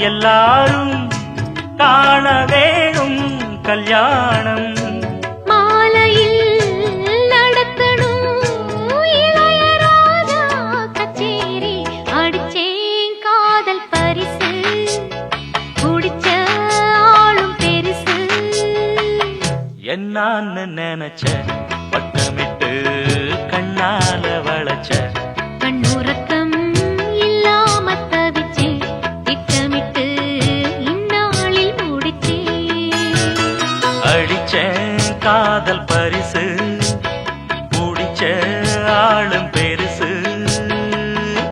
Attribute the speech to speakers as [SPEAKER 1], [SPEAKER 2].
[SPEAKER 1] எல்லாரும் காண வேணும் கல்யாணம்.
[SPEAKER 2] மாலையில் நடத்தணும் இளையராஜா கச்சேரி. அடிச்சேன் காதல் பரிசு, குடிச்ச ஆளும் பெருசு.
[SPEAKER 1] என்னான்னு நினைச்ச வட்டமிட்டு கண்ணால வளைச்ச
[SPEAKER 2] கண்ணுறக்கம் இல்லாம தவிச்சேன், திட்டமிட்டு இந்நாளில் முடிச்சேன்.
[SPEAKER 1] அடிச்சேன் காதல் பரிசு.